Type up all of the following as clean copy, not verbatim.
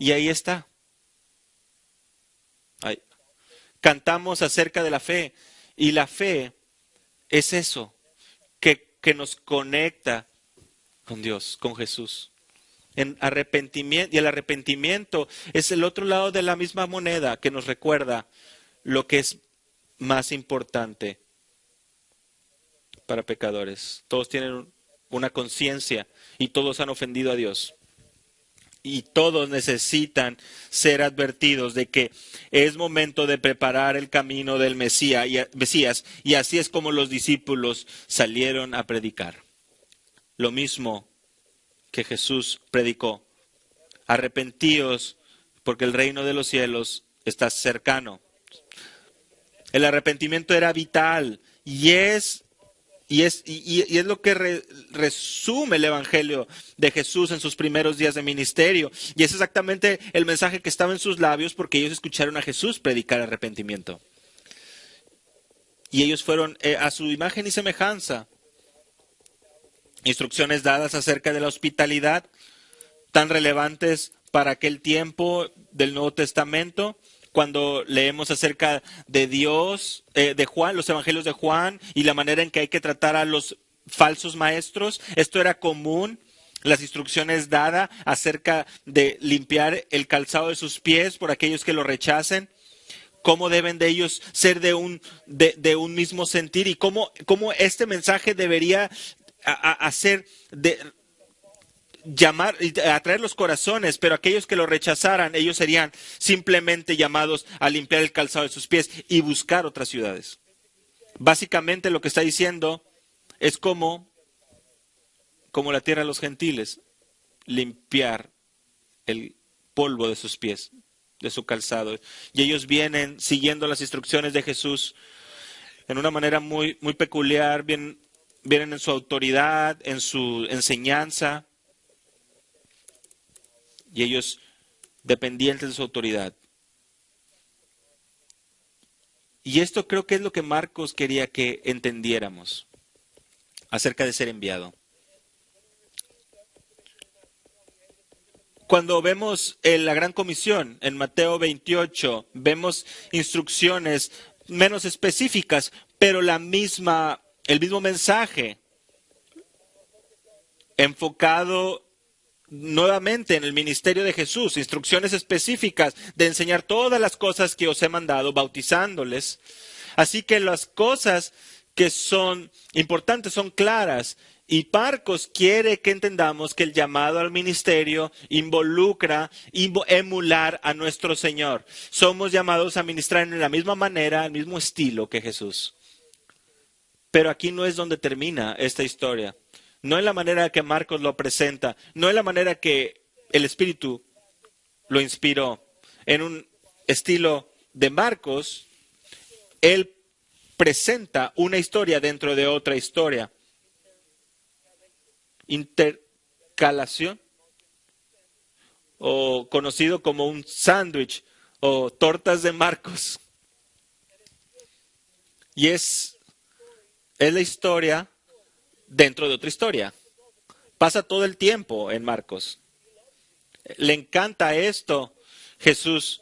Y ahí está. Ahí. Cantamos acerca de la fe. Y la fe es eso, que nos conecta con Dios, con Jesús. En arrepentimiento, y el arrepentimiento es el otro lado de la misma moneda que nos recuerda lo que es más importante para pecadores. Todos tienen una conciencia y todos han ofendido a Dios. Y todos necesitan ser advertidos de que es momento de preparar el camino del Mesías, y así es como los discípulos salieron a predicar. Lo mismo que Jesús predicó. Arrepentíos porque el reino de los cielos está cercano. El arrepentimiento era vital y es lo que resume el Evangelio de Jesús en sus primeros días de ministerio. Y es exactamente el mensaje que estaba en sus labios porque ellos escucharon a Jesús predicar arrepentimiento. Y ellos fueron a su imagen y semejanza. Instrucciones dadas acerca de la hospitalidad, tan relevantes para aquel tiempo del Nuevo Testamento. Cuando leemos acerca de Dios, de Juan, los evangelios de Juan y la manera en que hay que tratar a los falsos maestros, esto era común. Las instrucciones dadas acerca de limpiar el calzado de sus pies por aquellos que lo rechacen, cómo deben de ellos ser de un mismo sentir y cómo este mensaje debería hacer llamar y atraer los corazones, pero aquellos que lo rechazaran, ellos serían simplemente llamados a limpiar el calzado de sus pies y buscar otras ciudades. Básicamente lo que está diciendo es como la tierra de los gentiles, limpiar el polvo de sus pies, de su calzado. Y ellos vienen siguiendo las instrucciones de Jesús en una manera muy, muy peculiar, vienen en su autoridad, en su enseñanza. Y ellos dependientes de su autoridad. Y esto creo que es lo que Marcos quería que entendiéramos acerca de ser enviado. Cuando vemos la Gran Comisión en Mateo 28, vemos instrucciones menos específicas, pero el mismo mensaje enfocado nuevamente en el ministerio de Jesús, instrucciones específicas de enseñar todas las cosas que os he mandado, bautizándoles. Así que las cosas que son importantes son claras. Y Marcos quiere que entendamos que el llamado al ministerio involucra emular a nuestro Señor. Somos llamados a ministrar en la misma manera, al mismo estilo que Jesús. Pero aquí no es donde termina esta historia. No en la manera que Marcos lo presenta, no en la manera que el Espíritu lo inspiró. En un estilo de Marcos, él presenta una historia dentro de otra historia. Intercalación, o conocido como un sándwich, o tortas de Marcos. Y es la historia dentro de otra historia. Pasa todo el tiempo en Marcos. Le encanta esto. Jesús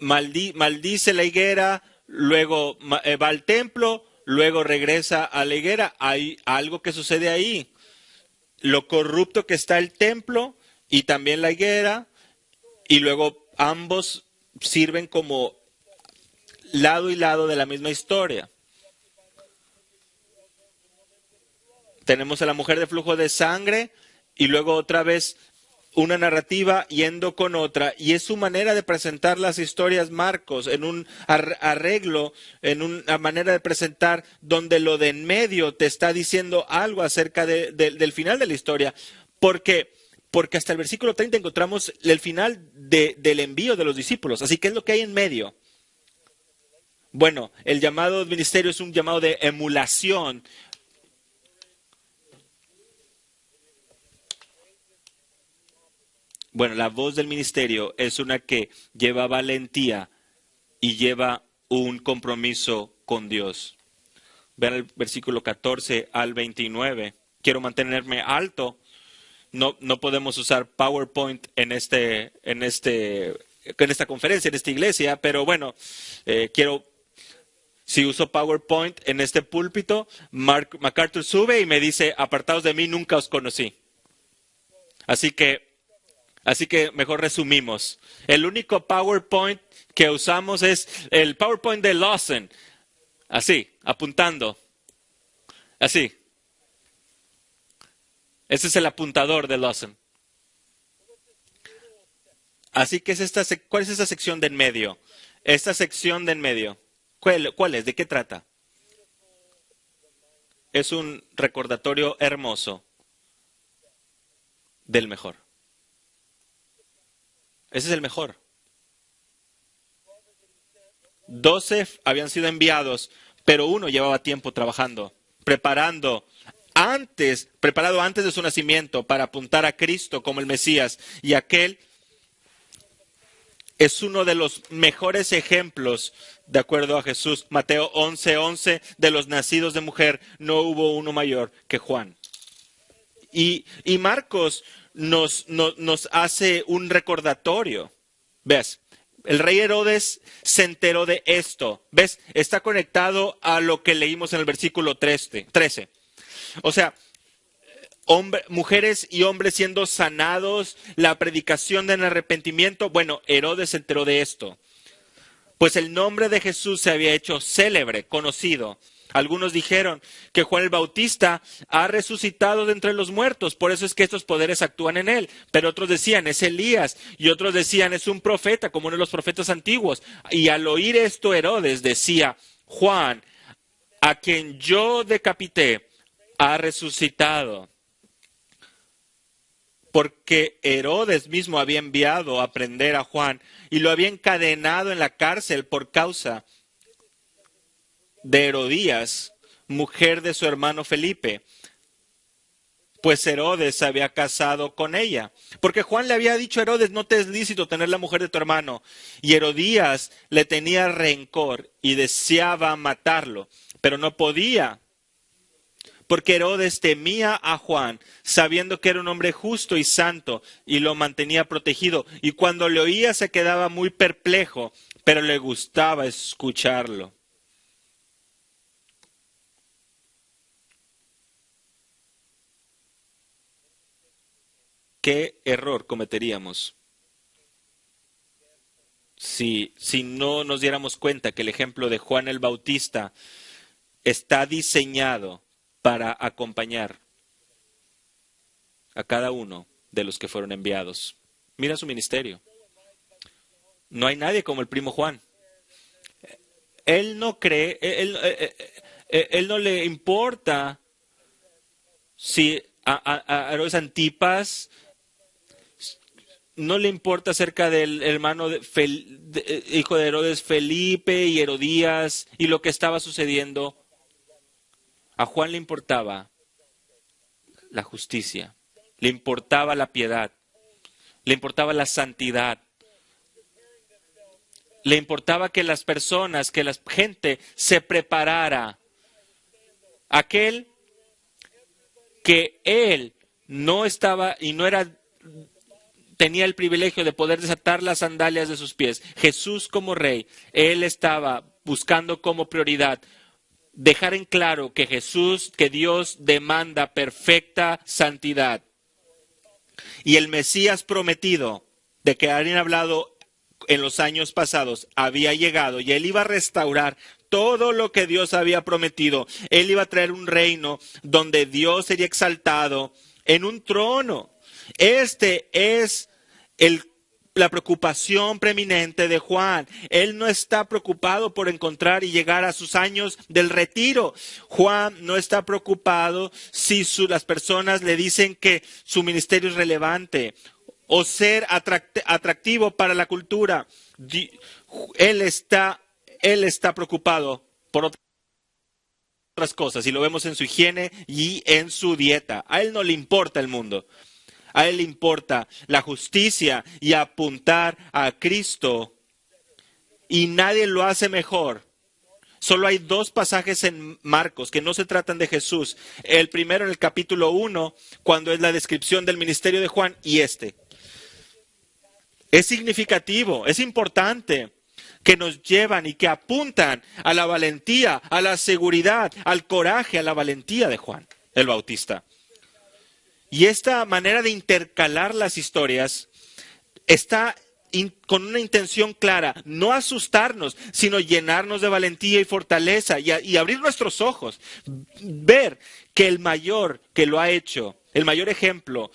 maldice la higuera, luego va al templo, luego regresa a la higuera. Hay algo que sucede ahí. Lo corrupto que está el templo y también la higuera, y luego ambos sirven como lado y lado de la misma historia. Tenemos a la mujer de flujo de sangre y luego otra vez una narrativa yendo con otra. Y es su manera de presentar las historias Marcos en un arreglo, en una manera de presentar donde lo de en medio te está diciendo algo acerca del final de la historia. Porque hasta el versículo 30 encontramos el final del envío de los discípulos. Así que es lo que hay en medio. Bueno, el llamado del ministerio es un llamado de emulación. Bueno, la voz del ministerio es una que lleva valentía y lleva un compromiso con Dios. Vean el versículo 14 al 29. Quiero mantenerme alto no podemos usar PowerPoint en esta conferencia, en esta iglesia, pero bueno, si uso PowerPoint en este púlpito, Mark MacArthur sube y me dice, apartados de mí, nunca os conocí. Así que mejor resumimos. El único PowerPoint que usamos es el PowerPoint de Lawson. Así, apuntando. Así. Ese es el apuntador de Lawson. Así que ¿cuál es esta sección de en medio? Esta sección de en medio. ¿Cuál es? ¿De qué trata? Es un recordatorio hermoso del mejor. Ese es el mejor. 12 habían sido enviados, pero uno llevaba tiempo trabajando, preparado antes de su nacimiento para apuntar a Cristo como el Mesías. Y aquel es uno de los mejores ejemplos, de acuerdo a Jesús. Mateo 11:11, de los nacidos de mujer no hubo uno mayor que Juan. Y Marcos nos hace un recordatorio. ¿Ves? El rey Herodes se enteró de esto. ¿Ves? Está conectado a lo que leímos en el versículo 13. O sea, mujeres y hombres siendo sanados, la predicación del arrepentimiento. Bueno, Herodes se enteró de esto. Pues el nombre de Jesús se había hecho célebre, conocido. Algunos dijeron que Juan el Bautista ha resucitado de entre los muertos, por eso es que estos poderes actúan en él. Pero otros decían, es Elías, y otros decían, es un profeta, como uno de los profetas antiguos. Y al oír esto, Herodes decía, Juan, a quien yo decapité, ha resucitado. Porque Herodes mismo había enviado a prender a Juan y lo había encadenado en la cárcel por causa de Herodías, mujer de su hermano Felipe, pues Herodes se había casado con ella. Porque Juan le había dicho a Herodes, no te es lícito tener la mujer de tu hermano. Y Herodías le tenía rencor y deseaba matarlo, pero no podía. Porque Herodes temía a Juan, sabiendo que era un hombre justo y santo, y lo mantenía protegido. Y cuando le oía se quedaba muy perplejo, pero le gustaba escucharlo. ¿Qué error cometeríamos si no nos diéramos cuenta que el ejemplo de Juan el Bautista está diseñado para acompañar a cada uno de los que fueron enviados? Mira su ministerio. No hay nadie como el primo Juan. Él no cree, él no le importa si a Herodes Antipas no le importa acerca del hermano hijo de Herodes Felipe y Herodías y lo que estaba sucediendo. A Juan le importaba la justicia, le importaba la piedad, le importaba la santidad, le importaba que las personas, que la gente se preparara. Aquel que él no estaba y no era, tenía el privilegio de poder desatar las sandalias de sus pies. Jesús como rey, él estaba buscando como prioridad dejar en claro que que Dios demanda perfecta santidad. Y el Mesías prometido, de que habían hablado en los años pasados, había llegado y él iba a restaurar todo lo que Dios había prometido. Él iba a traer un reino donde Dios sería exaltado en un trono. Este es la preocupación preeminente de Juan. Él no está preocupado por encontrar y llegar a sus años del retiro. Juan no está preocupado si las personas le dicen que su ministerio es relevante o ser atractivo para la cultura. Él está preocupado por otras cosas y lo vemos en su higiene y en su dieta. A él no le importa el mundo. A él le importa la justicia y apuntar a Cristo. Y nadie lo hace mejor. Solo hay dos pasajes en Marcos que no se tratan de Jesús. El primero en el capítulo 1, cuando es la descripción del ministerio de Juan, y este. Es significativo, es importante, que nos llevan y que apuntan a la valentía, a la seguridad, al coraje, a la valentía de Juan el Bautista. Y esta manera de intercalar las historias está con una intención clara, no asustarnos, sino llenarnos de valentía y fortaleza y abrir nuestros ojos, ver que el mayor que lo ha hecho, el mayor ejemplo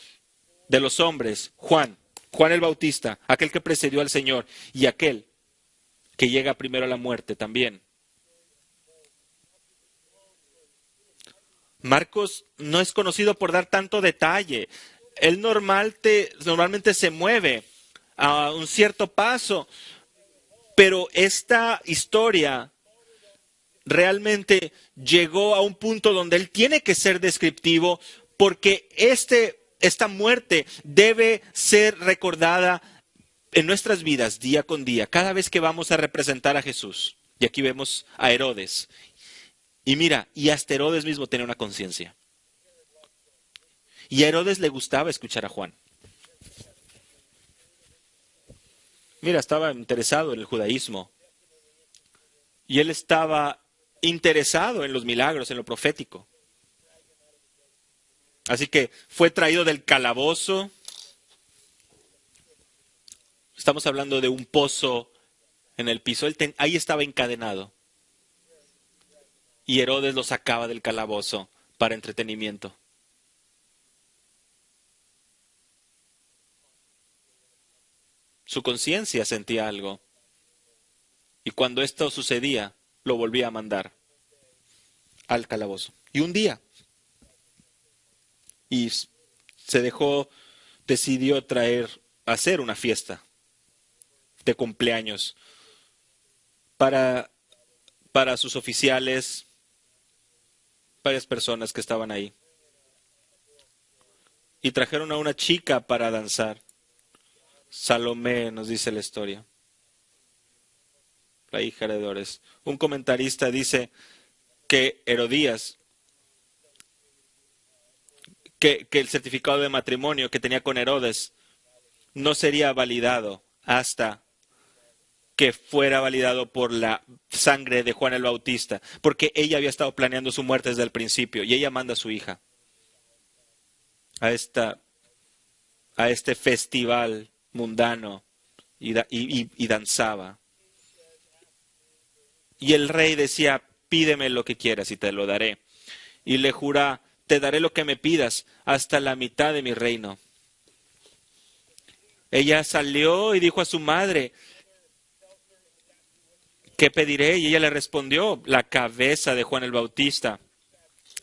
de los hombres, Juan el Bautista, aquel que precedió al Señor y aquel que llega primero a la muerte también. Marcos no es conocido por dar tanto detalle. Él normalmente se mueve a un cierto paso, pero esta historia realmente llegó a un punto donde él tiene que ser descriptivo porque esta muerte debe ser recordada en nuestras vidas día con día, cada vez que vamos a representar a Jesús. Y aquí vemos a Herodes. Y mira, y hasta Herodes mismo tenía una conciencia. Y a Herodes le gustaba escuchar a Juan. Mira, estaba interesado en el judaísmo. Y él estaba interesado en los milagros, en lo profético. Así que fue traído del calabozo. Estamos hablando de un pozo en el piso. Ahí estaba encadenado. Y Herodes lo sacaba del calabozo para entretenimiento. Su conciencia sentía algo. Y cuando esto sucedía, lo volvía a mandar al calabozo. Y un día, decidió hacer una fiesta de cumpleaños para sus oficiales, varias personas que estaban ahí. Y trajeron a una chica para danzar. Salomé, nos dice la historia. La hija de Herodes. Un comentarista dice que Herodías, que el certificado de matrimonio que tenía con Herodes no sería validado hasta que fuera validado por la sangre de Juan el Bautista, porque ella había estado planeando su muerte desde el principio y ella manda a su hija a este festival mundano y danzaba. Y el rey decía, pídeme lo que quieras y te lo daré. Y le jura, te daré lo que me pidas hasta la mitad de mi reino. Ella salió y dijo a su madre, ¿qué pediré? Y ella le respondió, la cabeza de Juan el Bautista.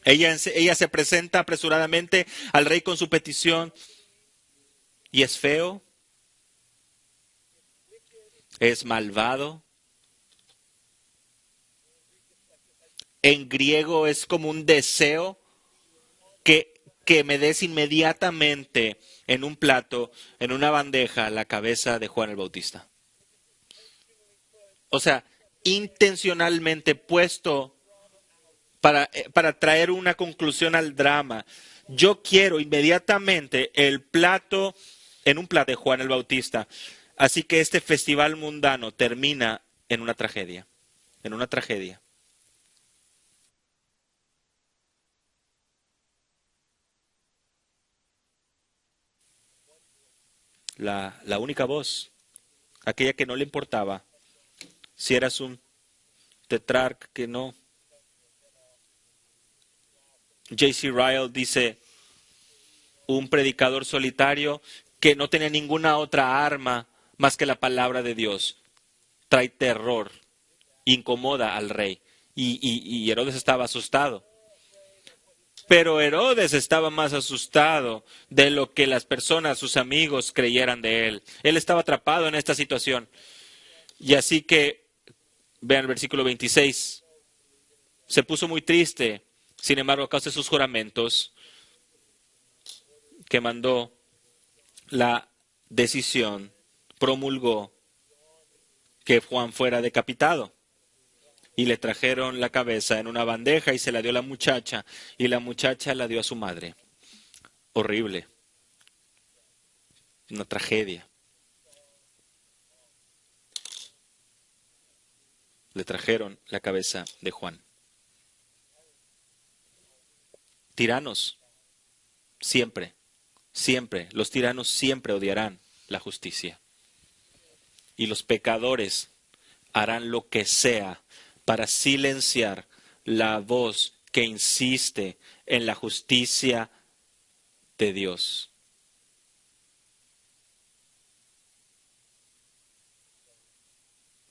Ella se presenta apresuradamente al rey con su petición. Y es feo, es malvado. En griego es como un deseo que me des inmediatamente en un plato, en una bandeja, la cabeza de Juan el Bautista. O sea, intencionalmente puesto para traer una conclusión al drama. Yo quiero inmediatamente el plato, en un plato de Juan el Bautista. Así que este festival mundano termina en una tragedia. En una tragedia. La única voz, aquella que no le importaba si eras un tetrarca, que no. J.C. Ryle dice, un predicador solitario que no tenía ninguna otra arma más que la palabra de Dios. Trae terror, incomoda al rey. Y Herodes estaba asustado. Pero Herodes estaba más asustado de lo que las personas, sus amigos, creyeran de él. Él estaba atrapado en esta situación. Y así que, vean el versículo 26, se puso muy triste. Sin embargo, a causa de sus juramentos, que mandó la decisión, promulgó que Juan fuera decapitado. Y le trajeron la cabeza en una bandeja y se la dio a la muchacha, y la muchacha la dio a su madre. Horrible. Una tragedia. Le trajeron la cabeza de Juan. Tiranos, siempre, siempre, los tiranos siempre odiarán la justicia. Y los pecadores harán lo que sea para silenciar la voz que insiste en la justicia de Dios.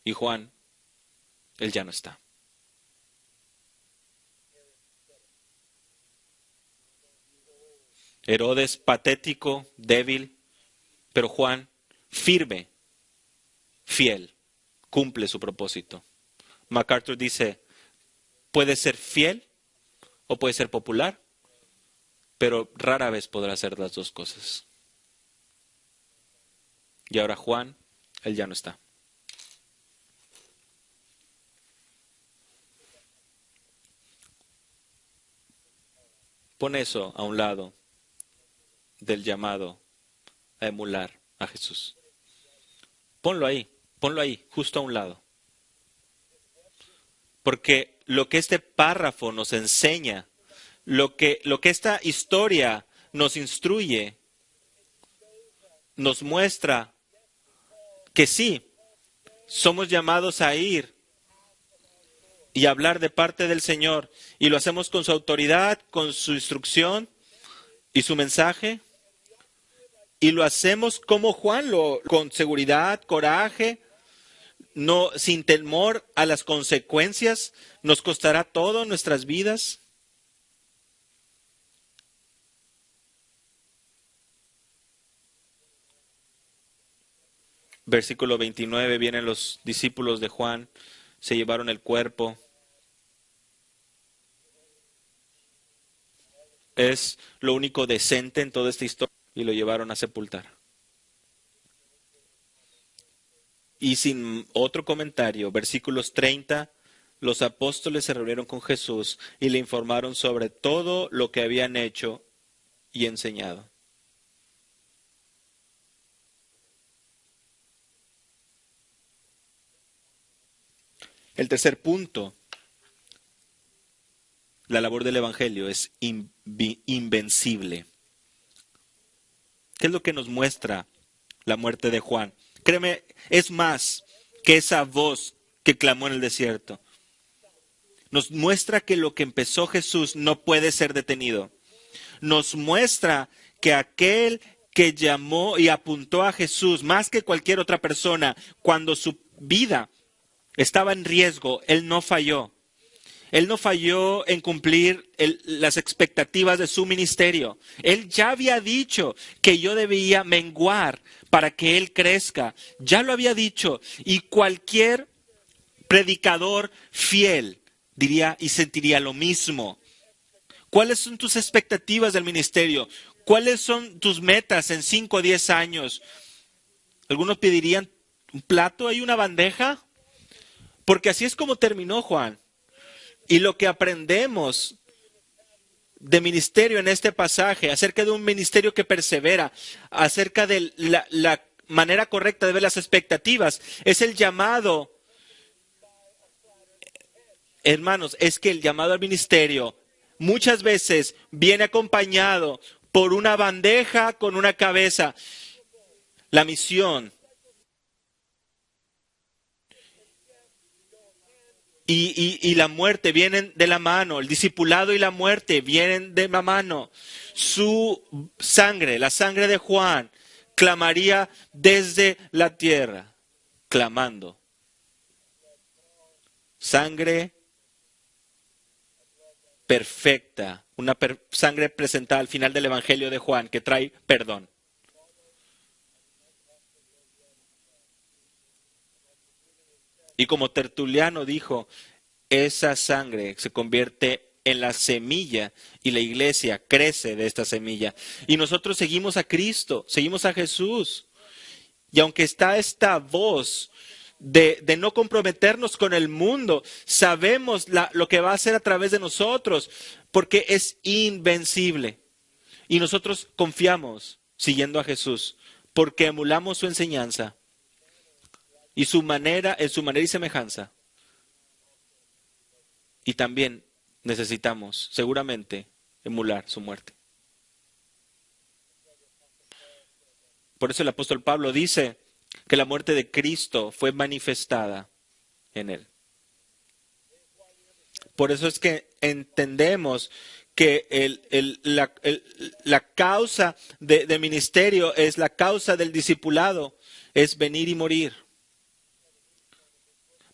Y Juan, él ya no está. Herodes patético, débil, pero Juan firme, fiel, cumple su propósito. MacArthur dice, puede ser fiel o puede ser popular, pero rara vez podrá hacer las dos cosas. Y ahora Juan, él ya no está. Pon eso a un lado del llamado a emular a Jesús. Ponlo ahí, justo a un lado. Porque lo que este párrafo nos enseña, lo que esta historia nos instruye, nos muestra que sí, somos llamados a ir y hablar de parte del Señor, y lo hacemos con su autoridad, con su instrucción y su mensaje, y lo hacemos como Juan, con seguridad, coraje, no sin temor a las consecuencias. Nos costará todo nuestras vidas. Versículo 29, vienen los discípulos de Juan, se llevaron el cuerpo. Es lo único decente en toda esta historia, y lo llevaron a sepultar. Y sin otro comentario, versículos 30, los apóstoles se reunieron con Jesús y le informaron sobre todo lo que habían hecho y enseñado. El tercer punto, la labor del Evangelio es invencible. ¿Qué es lo que nos muestra la muerte de Juan? Créeme, es más que esa voz que clamó en el desierto. Nos muestra que lo que empezó Jesús no puede ser detenido. Nos muestra que aquel que llamó y apuntó a Jesús más que cualquier otra persona, cuando su vida estaba en riesgo, él no falló. Él no falló en cumplir las expectativas de su ministerio. Él ya había dicho que yo debía menguar para que Él crezca. Ya lo había dicho. Y cualquier predicador fiel diría y sentiría lo mismo. ¿Cuáles son tus expectativas del ministerio? ¿Cuáles son tus metas en 5 o 10 años? Algunos pedirían un plato y una bandeja. Porque así es como terminó Juan. Y lo que aprendemos de ministerio en este pasaje, acerca de un ministerio que persevera, acerca de la manera correcta de ver las expectativas, es el llamado, hermanos, es que el llamado al ministerio muchas veces viene acompañado por una bandeja con una cabeza. La misión y la muerte vienen de la mano, el discipulado y la muerte vienen de la mano. Su sangre, la sangre de Juan, clamaría desde la tierra, clamando. Sangre perfecta, una sangre presentada al final del Evangelio de Juan que trae perdón. Y como Tertuliano dijo, esa sangre se convierte en la semilla y la iglesia crece de esta semilla. Y nosotros seguimos a Cristo, seguimos a Jesús. Y aunque está esta voz de no comprometernos con el mundo. Sabemos lo que va a hacer a través de nosotros, porque es invencible. Y nosotros confiamos siguiendo a Jesús, porque emulamos su enseñanza y su manera, en su manera y semejanza. Y también necesitamos, seguramente, emular su muerte. Por eso el apóstol Pablo dice que la muerte de Cristo fue manifestada en él. Por eso es que entendemos que la causa de ministerio es la causa del discipulado, es venir y morir.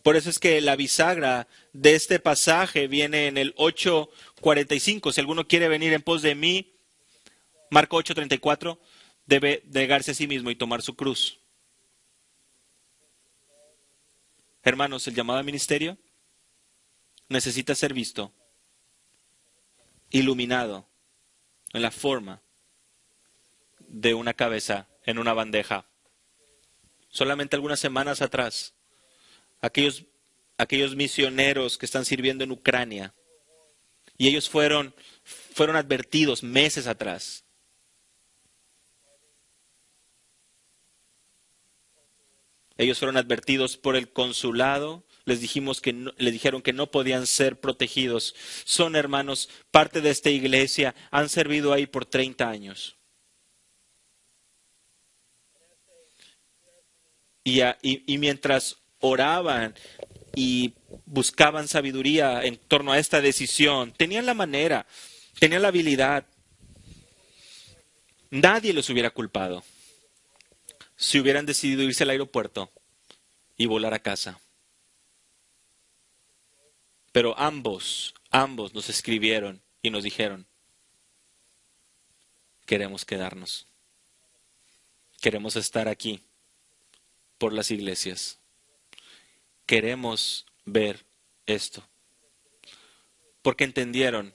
Por eso es que la bisagra de este pasaje viene en el 8:45. Si alguno quiere venir en pos de mí, Marco 8:34, debe negarse a sí mismo y tomar su cruz. Hermanos, el llamado al ministerio necesita ser visto, iluminado, en la forma de una cabeza en una bandeja. Solamente algunas semanas atrás, aquellos misioneros que están sirviendo en Ucrania, y ellos fueron advertidos meses atrás. Ellos fueron advertidos por el consulado, les dijeron que no podían ser protegidos. Son hermanos, parte de esta iglesia, han servido ahí por 30 años. Y mientras oraban y buscaban sabiduría en torno a esta decisión, tenían la manera, tenían la habilidad. Nadie los hubiera culpado si hubieran decidido irse al aeropuerto y volar a casa. Pero ambos nos escribieron y nos dijeron, queremos quedarnos. Queremos estar aquí por las iglesias. Queremos ver esto. Porque entendieron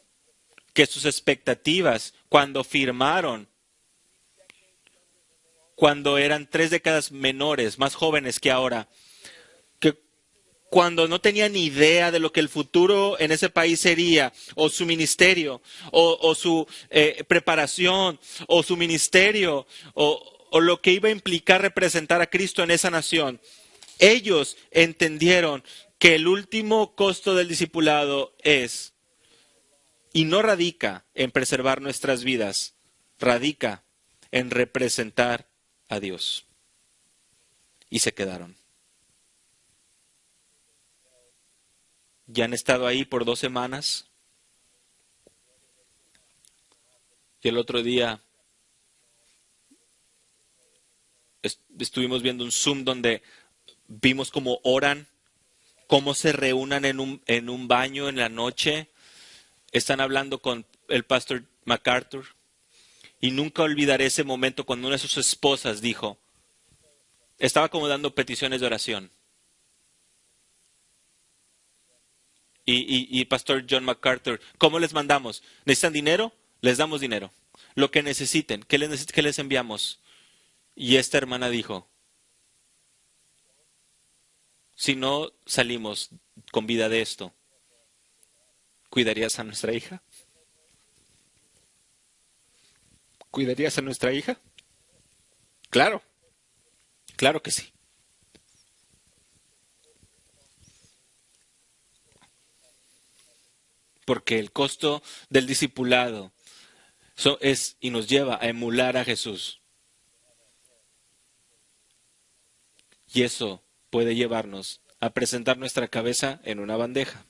que sus expectativas cuando firmaron, cuando eran 3 décadas menores, más jóvenes que ahora, que cuando no tenían ni idea de lo que el futuro en ese país sería, o su ministerio, o su preparación, o su ministerio, o lo que iba a implicar representar a Cristo en esa nación, ellos entendieron que el último costo del discipulado es, y no radica en preservar nuestras vidas, radica en representar a Dios. Y se quedaron. Ya han estado ahí por 2 semanas. Y el otro día estuvimos viendo un Zoom donde vimos cómo oran, cómo se reúnan en un baño en la noche. Están hablando con el pastor MacArthur. Y nunca olvidaré ese momento cuando una de sus esposas dijo, estaba como dando peticiones de oración. Y pastor John MacArthur, ¿cómo les mandamos? ¿Necesitan dinero? Les damos dinero. Lo que necesiten, ¿qué les enviamos? Y esta hermana dijo, si no salimos con vida de esto, ¿cuidarías a nuestra hija? ¿Cuidarías a nuestra hija? Claro, claro que sí. Porque el costo del discipulado es y nos lleva a emular a Jesús. Y eso puede llevarnos a presentar nuestra cabeza en una bandeja.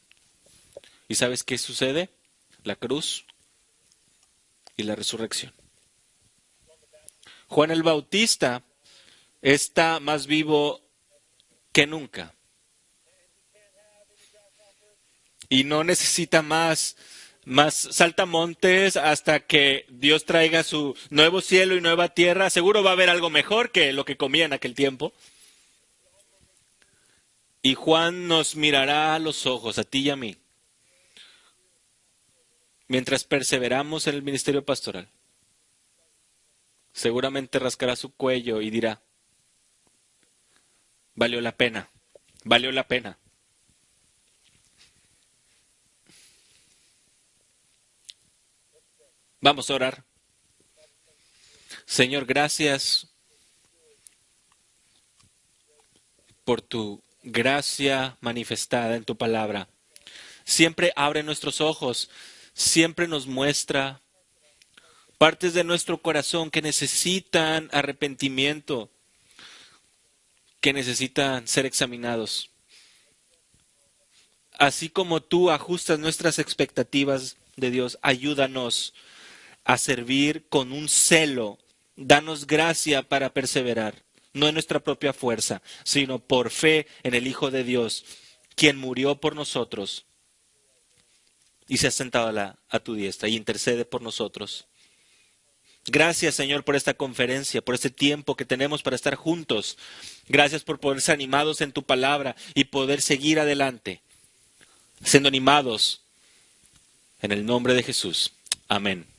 ¿Y sabes qué sucede? La cruz y la resurrección. Juan el Bautista está más vivo que nunca. Y no necesita más saltamontes hasta que Dios traiga su nuevo cielo y nueva tierra. Seguro va a haber algo mejor que lo que comía en aquel tiempo. Y Juan nos mirará a los ojos, a ti y a mí, mientras perseveramos en el ministerio pastoral. Seguramente rascará su cuello y dirá, valió la pena. Valió la pena. Vamos a orar. Señor, gracias por tu gracia manifestada en tu palabra. Siempre abre nuestros ojos, siempre nos muestra partes de nuestro corazón que necesitan arrepentimiento, que necesitan ser examinados. Así como tú ajustas nuestras expectativas de Dios, ayúdanos a servir con un celo. Danos gracia para perseverar, no en nuestra propia fuerza, sino por fe en el Hijo de Dios, quien murió por nosotros y se ha sentado a tu diestra y intercede por nosotros. Gracias, Señor, por esta conferencia, por este tiempo que tenemos para estar juntos. Gracias por poder ser animados en tu palabra y poder seguir adelante, siendo animados en el nombre de Jesús. Amén.